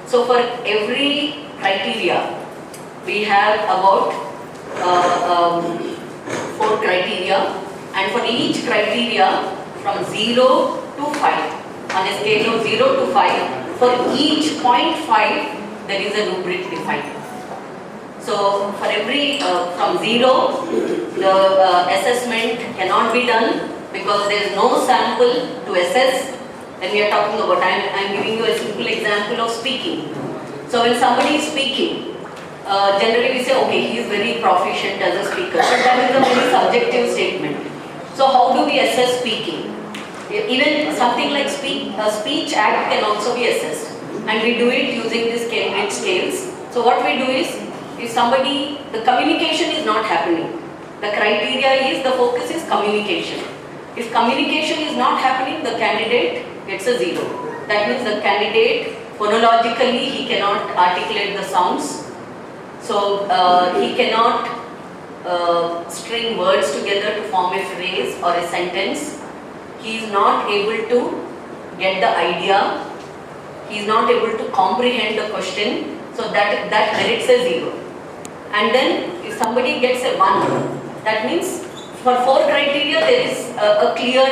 So for every criteria, we have about 4 criteria, and for each criteria from 0 to 5, on a scale of 0 to 5, for each 0.5 there is a rubric defined. So for every from 0, the assessment cannot be done because there is no sample to assess. Then we are talking about, I am giving you a simple example of speaking. So when somebody is speaking, generally we say, okay, he is very proficient as a speaker, but that is a very subjective statement. So how do we assess speaking? Even something like speech act can also be assessed, and we do it using these Cambridge scales. So what we do is, if somebody, the communication is not happening, the criteria is, the focus is communication. If communication is not happening, the candidate gets a 0. That means the candidate, phonologically, he cannot articulate the sounds. So he cannot string words together to form a phrase or a sentence. He is not able to get the idea. He is not able to comprehend the question. So that merits a 0. And then if somebody gets a 1, that means for 4 criteria there is a clear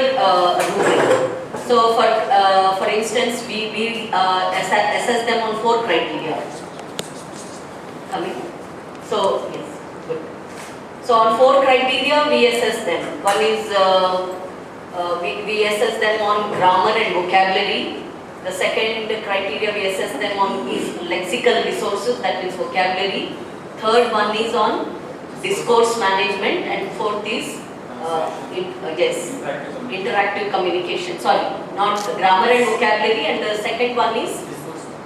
rubric. So for instance, we assess them on 4 criteria. Coming. So yes, good. So on 4 criteria we assess them. One is we assess them on grammar and vocabulary. The second criteria we assess them on is lexical resources, that means vocabulary. Third one is on discourse management, and fourth is interactive communication. Sorry, not grammar and vocabulary, and the second one is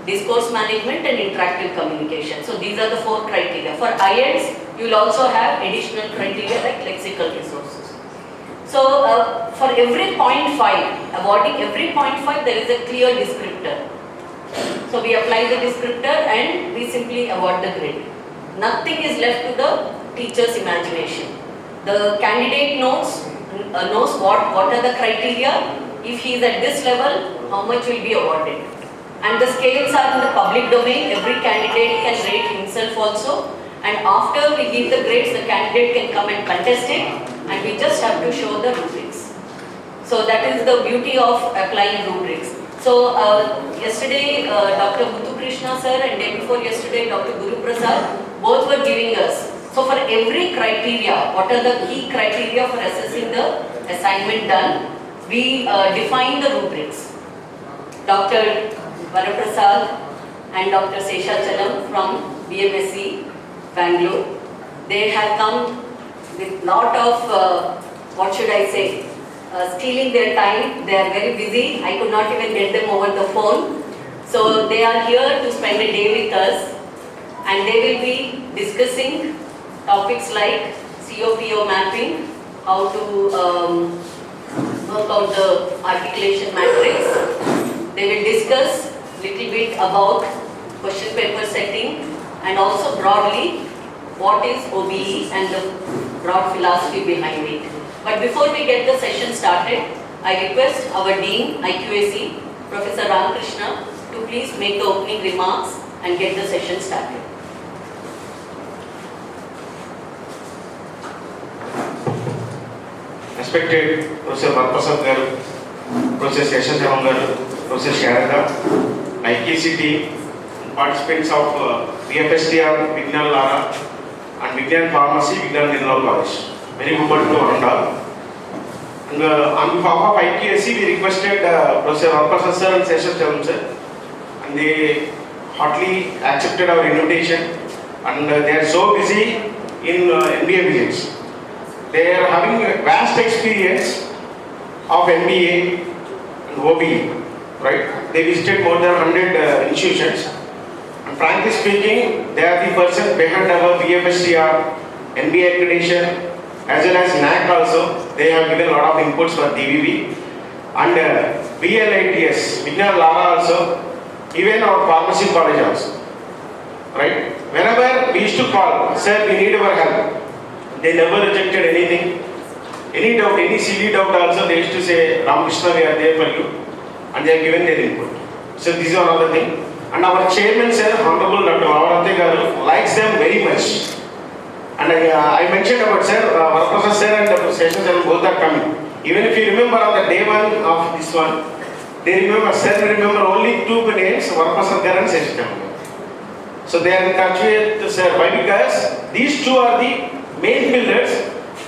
discourse management and interactive communication. So these are the 4 criteria. For IELTS, you will also have additional criteria like lexical resources. So for every 0.5, awarding every 0.5, there is a clear descriptor. So we apply the descriptor and we simply award the grade. Nothing is left to the teacher's imagination. The candidate knows what are the criteria. If he is at this level, how much will be awarded. And the scales are in the public domain. Every candidate can rate himself also. And after we give the grades, the candidate can come and contest it, and we just have to show the rubrics. So that is the beauty of applying rubrics. So yesterday, Dr. Krishna sir, and day before yesterday, Dr. Guru Prasad, both were giving us. So for every criteria, what are the key criteria for assessing the assignment done, we define the rubrics. Dr. Varaprasad and Dr. Sheshachalam from BMSCE, Bangalore, they have come with lot of, what should I say, stealing their time. They are very busy. I could not even get them over the phone. So they are here to spend a day with us, and they will be discussing topics like COPO mapping, how to work out the articulation matrix. They will discuss little bit about question paper setting, and also broadly what is OBE and the broad philosophy behind it. But before we get the session started, I request our Dean, IQAC, Professor Ramakrishna, to please make the opening remarks and get the session started. Respected Professor Varaprasad, Professor Sheshachalam.D, Professor Sharada, IQAC team, participants of BFSDR, Vignan Lara, and Vignan Pharmacy, Vignan Dental College. Very good morning to all. And on behalf of IQAC, we requested Professor Varaprasad sir and Sheshachalam sir, and they heartily accepted our invitation. And they are so busy in MBA visits. They are having a vast experience of MBA and OBE, right? They visited more than 100 institutions. And frankly speaking, they are the person behind our BMSCE, MBA accreditation, as well as NAC also. They have given a lot of inputs for DVB. And VLITS, Vignan Lara also, even our pharmacy college also, right? Whenever we used to call, sir, we need our help. They never rejected anything. Any doubt, any silly doubt also, they used to say, Ramakrishna, we are there for you. And they have given their input. So this is another thing. And our chairman sir, Honorable Dr. Vavarate garu, likes them very much. And I mentioned about sir, Varaprasad sir and Dr. Sheshachalam both are coming. Even if you remember on the day one of this one, they remember, sir remember only two names, Varaprasad garu and Sheshachalam. So they are in touch with sir. Why? Because these two are the main pillars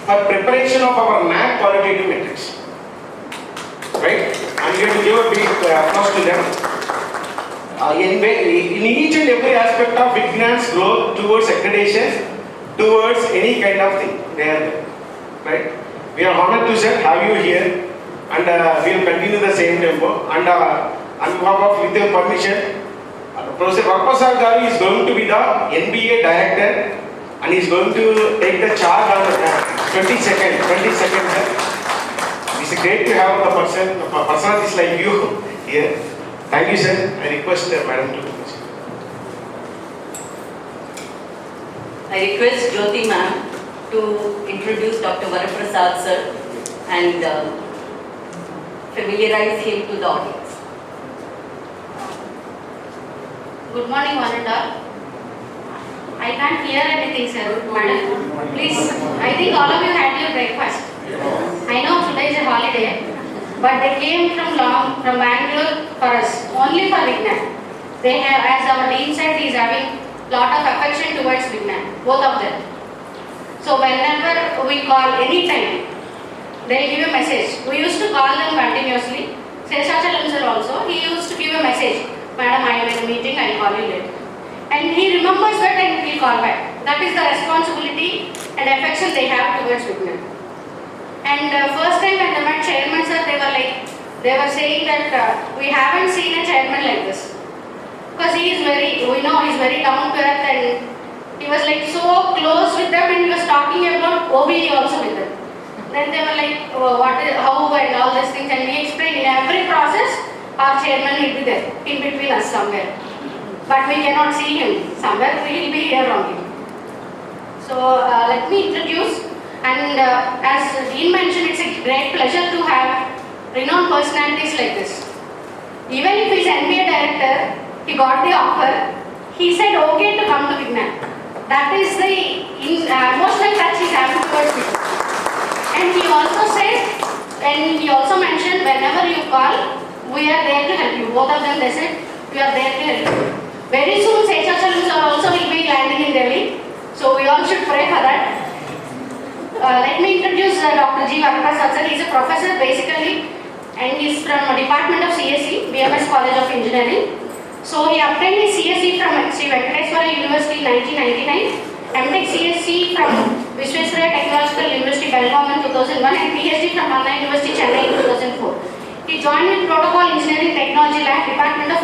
for preparation of our NAC qualitative metrics. Right? I'm going to give a big applause to them. In each and every aspect of Vignan's growth towards accreditation, towards any kind of thing, they are there. Right? We are honored to sir, have you here, and we will continue the same tempo. And on behalf of, with your permission, Professor Varaprasad garu is going to be the NBA director, and he is going to take the charge on 20 seconds. It's great to have the personalities like you here. Thank you, sir. I request Madam to proceed. I request Jyoti ma'am to introduce Dr. Varaprasad sir and familiarize him to the audience. Good morning, one and all. I can't hear anything, sir. Madam, please. I think all of you had your breakfast. I know today is a holiday, but they came from Bangalore for us, only for Vignan. They have, as our dean said, he is having lot of affection towards Vignan, both of them. So whenever we call, anytime, they will give a message. We used to call them continuously. Sheshachalam sir also, he used to give a message. Madam, I am in a meeting, I will call you later. And he remembers that and he will call back. That is the responsibility and affection they have towards Vignan. And first time when they met chairman sir, they were saying that we haven't seen a chairman like this. Because he is we know he is very down to earth, and he was like so close with them, and he was talking about OBE also with them. Then they were like, how and all these things, and we explained in every process, our chairman will be there, in between us somewhere. But we cannot see him somewhere, we will be here only. So let me introduce, and as Dean mentioned, it's a great pleasure to have renowned personalities like this. Even if he's NBA director, he got the offer, he said okay to come to Vignan. That is the emotional touch he's having towards people. And he also said, and he also mentioned, whenever you call, we are there to help you. Both of them, they said, we are there to help you. Very soon, Sheshachalam sir also will be landing in Delhi. So we all should pray for that. Let me introduce Dr. G. Varaprasad sir. He is a professor basically, and he is from Department of CSE, BMS College of Engineering. So he obtained his CSE from Sri Venkateswara University in 1999, MTech CSE from Visvesvaraya Technological University, Bangalore in 2001, and PhD from Anna University, Chennai in 2004. He joined with Protocol Engineering Technology Lab, Department of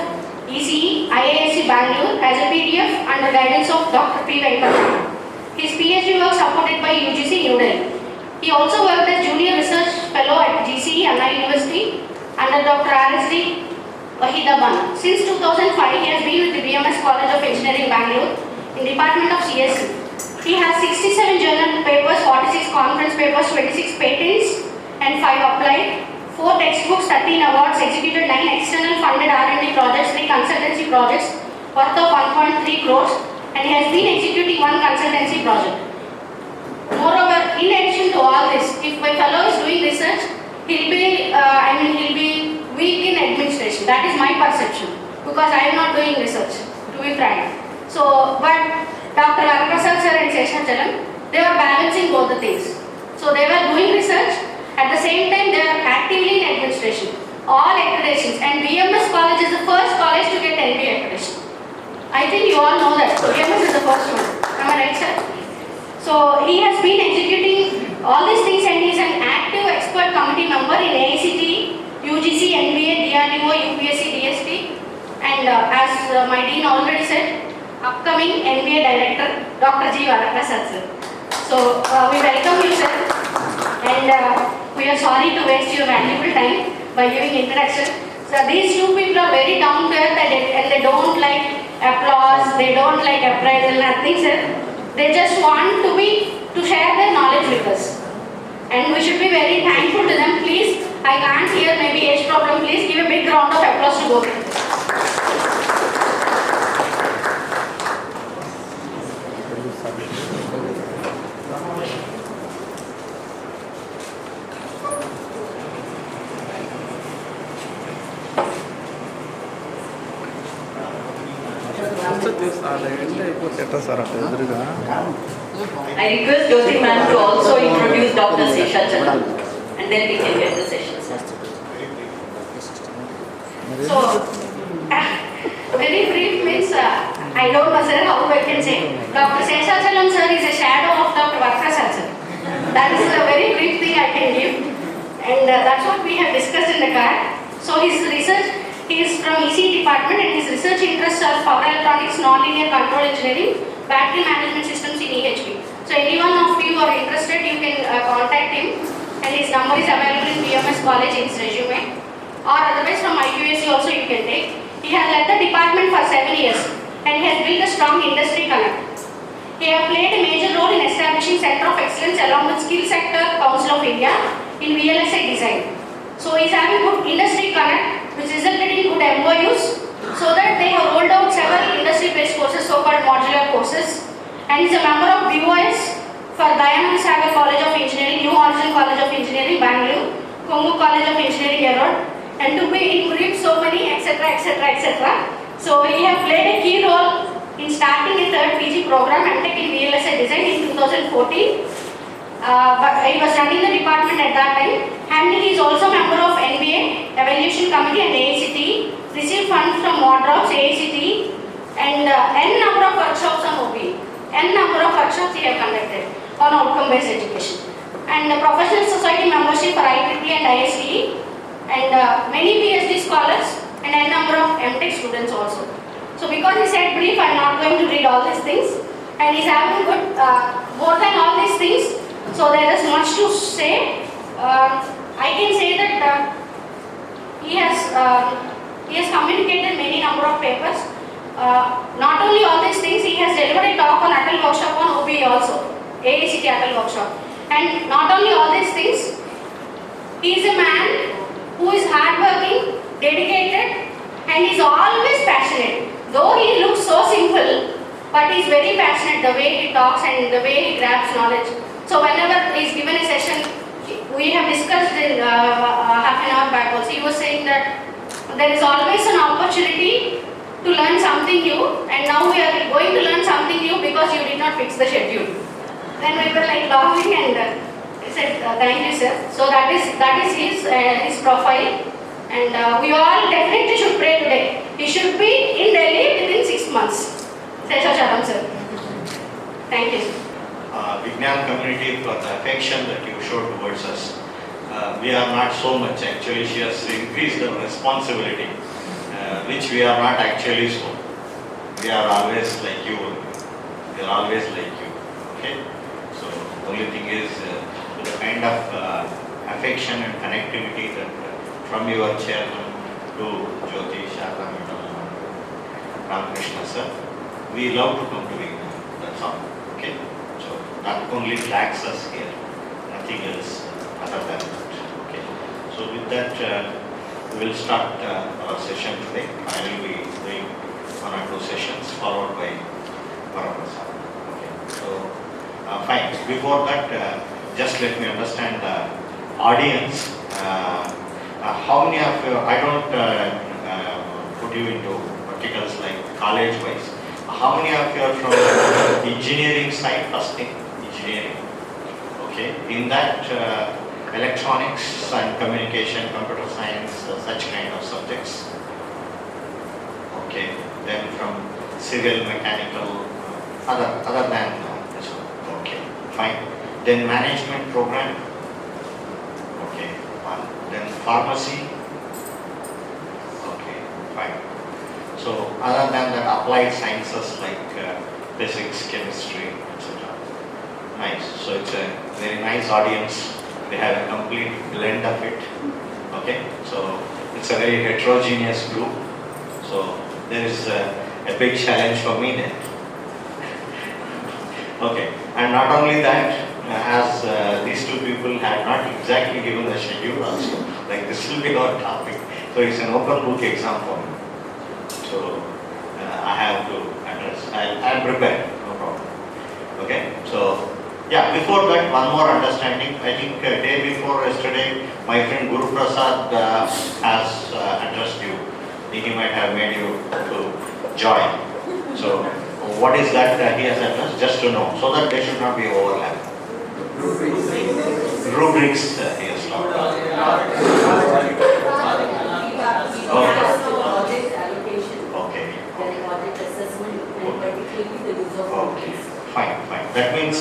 ECE, IISc Bangalore as a PDF under guidance of Dr. P. Venkateswara. His PhD work supported by UGC New Delhi. He also worked as Junior Research Fellow at GCE, Anna University under Dr. RSD Wahidaban. Since 2005, he has been with the BMS College of Engineering, Bangalore in Department of CSE. He has 67 journal papers, 46 conference papers, 26 patents and 5 applied, 4 textbooks, 13 awards, executed 9 external funded R&D projects, 3 consultancy projects worth of 1.3 crores, and he has been executing 1 consultancy project. Moreover, in addition to all this, if my fellow is doing research, he'll be weak in administration. That is my perception, because I am not doing research, to be frank. So, but Dr. Varaprasad sir and Sheshachalam, they were balancing both the things. So they were doing research, at the same time they were actively in administration. All accreditations, and BMS College is the first college to get NBA accreditation. I think you all know that. BMS is the first one. Am I right, sir? So he has been executing all these things, and he is an active expert committee member in AICTE, UGC, NBA, DRDO, UPSC, DST, and as my dean already said, upcoming NBA director, Dr. G. Varaprasad sir. So we welcome you, sir, and we are sorry to waste your valuable time by giving introduction. So these two people are very down to earth, and they don't like applause, they don't like appraisal, nothing, sir. They just want to share their knowledge with us, and we should be very thankful to them. Please, I can't hear, maybe age problem. Please give a big round of applause to both. I request Jyoti ma'am to also introduce Dr.Sheshachalam, and then we can get the session started. So, very brief means, I don't know sir how I can say. Dr. Sheshachalam sir is a shadow of Dr. Varkasar sir. That is a very brief thing I can give. And that's what we have discussed in the card. So his research, he is from EC department and his research interests are power electronics, nonlinear control engineering, battery management systems in EHP. So any one of you are interested, you can contact him, and his number is available in BMS college in his resume. Or otherwise from IQAC also you can take. He has led the department for 7 years and he has built a strong industry connect. He has played a major role in establishing Center of Excellence along with Skill Sector Council of India in VLSI design. So he is having good industry connect which resulted in good MOUs, so that they have rolled out several industry-based courses, so-called modular courses, and is a member of BOS for Dayanand Sagar College of Engineering, New Horizon College of Engineering, Bangalore, Kongu College of Engineering, Erode, and to be in brief, so many, etc., etc., etc. So he has played a key role in starting a third PG program, MTech in VLSI design in 2014. But he was running the department at that time, and he is also a member of NBA Evaluation Committee and AICT, received funds from Modrops, AICT, and N number of workshops on OB. N number of workshops he have conducted on outcome-based education. And Professional Society membership for IEEE and ISTE, and many PhD scholars, and N number of MTech students also. So because he said brief, I am not going to read all these things. And he is having good, more than all these things. So there is much to say. I can say that he has communicated many number of papers. Not only all these things, he has delivered a talk on Atal workshop on OBE also, AICT Atal workshop. And not only all these things, he is a man who is hardworking, dedicated, and is always passionate. Though he looks so simple, but he is very passionate the way he talks and the way he grabs knowledge. So whenever he is given a session, we have discussed in half an hour back also, he was saying that there is always an opportunity to learn something new, and now we are going to learn something new because you did not fix the schedule. Then we were like laughing, and he said, thank you sir. So that is his profile, and we all definitely should pray today. He should be in Delhi within 6 months. Sheshachalam sir. Thank you sir. Vignan community, for the affection that you showed towards us. We are not so much, actually she has increased the responsibility, which we are not actually so. We are always like you. We are always like you. Okay? So the only thing is the kind of affection and connectivity that from your chairman to Jyoti, Shara, Ramakrishna sir, we love to come to Vignan. That's all. Okay? That only tracks us here, nothing else other than that. Okay. So with that, we will start our session today. I will be doing 1 or 2 sessions followed by Paraprasad. Okay. So fine. Before that, just let me understand the audience. How many of you? I don't put you into verticals like college-wise. How many of you are from the engineering side? First thing. Engineering. Okay. In that, electronics and communication, computer science, such kind of subjects. Okay. Then from civil, mechanical, other than this one. Okay. Fine. Then management program. Okay. One. Then pharmacy. Okay. Fine. So other than that, applied sciences like physics, chemistry, etc. Nice. So it's a very nice audience. They have a complete blend of it. Okay. So it's a very heterogeneous group. So there is a big challenge for me then. Okay. And not only that, as these two people had not exactly given the schedule also, like this will be our topic. So it's an open book exam for me. So I have to address. I'm prepared, no problem. Okay. So yeah. Before that, one more understanding. I think day before yesterday, my friend Guru Prasad has addressed you. He might have made you to join. So what is that he has addressed? Just to know, so that there should not be overlap. Rubrics he has talked about. Project allocation, Okay. then project assessment, and particularly the use of Okay. rubrics. Fine. That means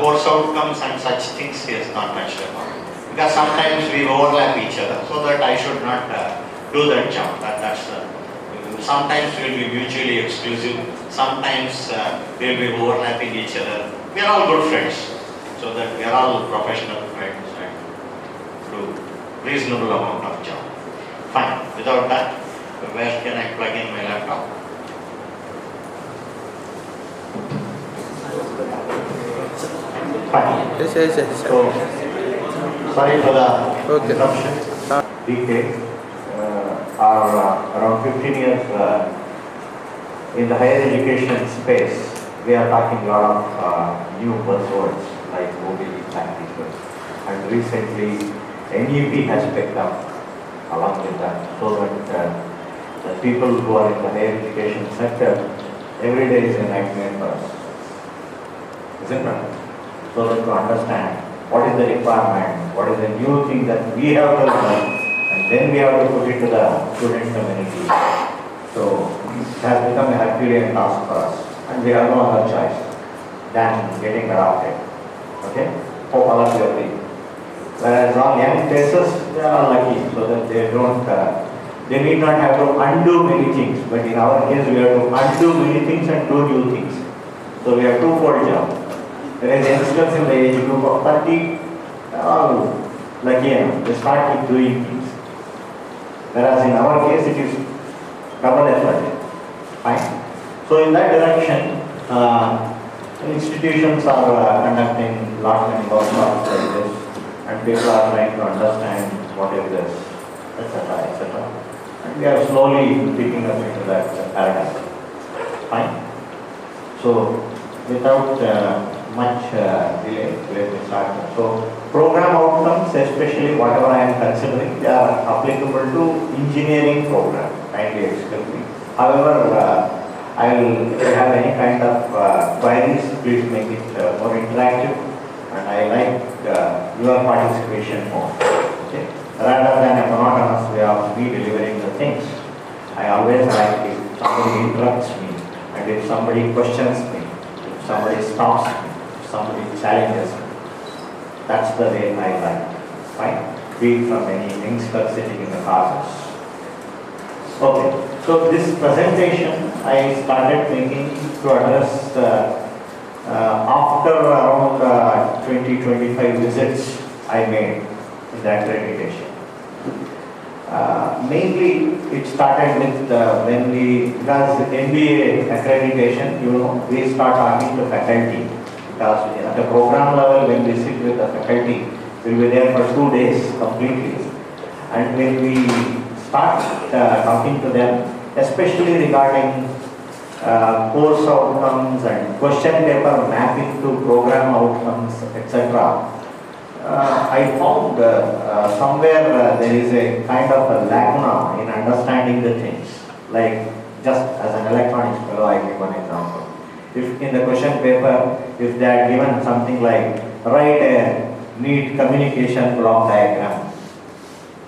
course outcomes and such things he has not touched upon. Because sometimes we overlap each other, so that I should not do that jump. Sometimes we will be mutually exclusive, sometimes we will be overlapping each other. We are all good friends, so that we are all professional friends and do reasonable amount of job. Fine. Without that, where can I plug in my laptop? Fine. Yes. So, sorry for the Okay. interruption. DK are around 15 years in the higher education space. We are talking a lot of new buzzwords like mobility practices, and recently NEP has picked up along with that, so that the people who are in the higher education sector, every day is a nightmare for us. Isn't it? So that to understand what is the requirement, what is the new thing that we have to learn, and then we have to put it to the student community. So it has become a Herculean task for us, and we have no other choice than getting adopted. Okay? Hope all of you agree. Whereas all young faces, they are all lucky, so that they don't, they need not have to undo many things. But in our case, we have to undo many things and do new things. So we have twofold job. Whereas youngsters in the age group of 30, they are all lucky enough. They start with doing things. Whereas in our case, it is double effort. Fine. So in that direction, institutions are conducting lot many workshops like this, and people are trying to understand what is this, etc., etc. And we are slowly picking up into that paradigm. Fine. So without much delay, let me start. So program outcomes, especially whatever I am considering, they are applicable to engineering program. Kindly excuse me. However, I will, if you have any kind of queries, please make it more interactive, and I like your participation more. Okay? Rather than a monotonous way of me delivering the things, I always like if somebody interrupts me, and if somebody questions me, if somebody stops me, if somebody challenges me. That's the way I like. Fine? Be it from any youngster sitting in the classes. Okay, so this presentation I started thinking to address after around 20-25 visits I made in the accreditation. Mainly it started with when we, because MBA accreditation, you know, we start talking to faculty. Because at the program level, when we sit with the faculty, we will be there for 2 days completely. And when we start talking to them, especially regarding course outcomes and question paper mapping to program outcomes, etc., I found somewhere there is a kind of a lacuna in understanding the things. Like, just as an electronics fellow, I give one example. If in the question paper, if they are given something like, write a neat communication block diagram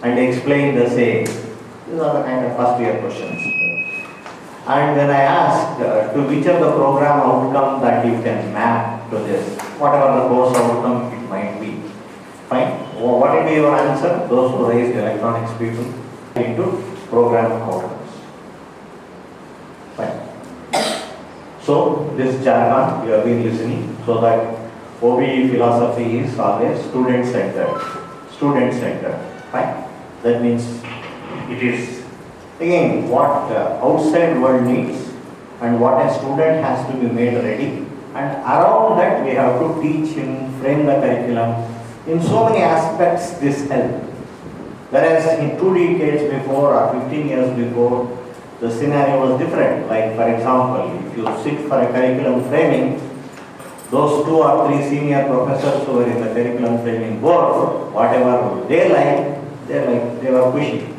and explain the same, these are the kind of first year questions. And when I asked to which of the program outcome that you can map to this, whatever the course outcome it might be. Fine. What will be your answer? Those who raised electronics people into program outcomes. Fine. So this jargon you have been listening, so that OBE philosophy is always student centered. Student centered. Fine. That means it is again what the outside world needs and what a student has to be made ready, and around that we have to teach him, frame the curriculum. In so many aspects this helps. Whereas in 2 decades before or 15 years before, the scenario was different. Like for example, if you sit for a curriculum framing, those 2 or 3 senior professors who were in the curriculum framing board, whatever they were pushing.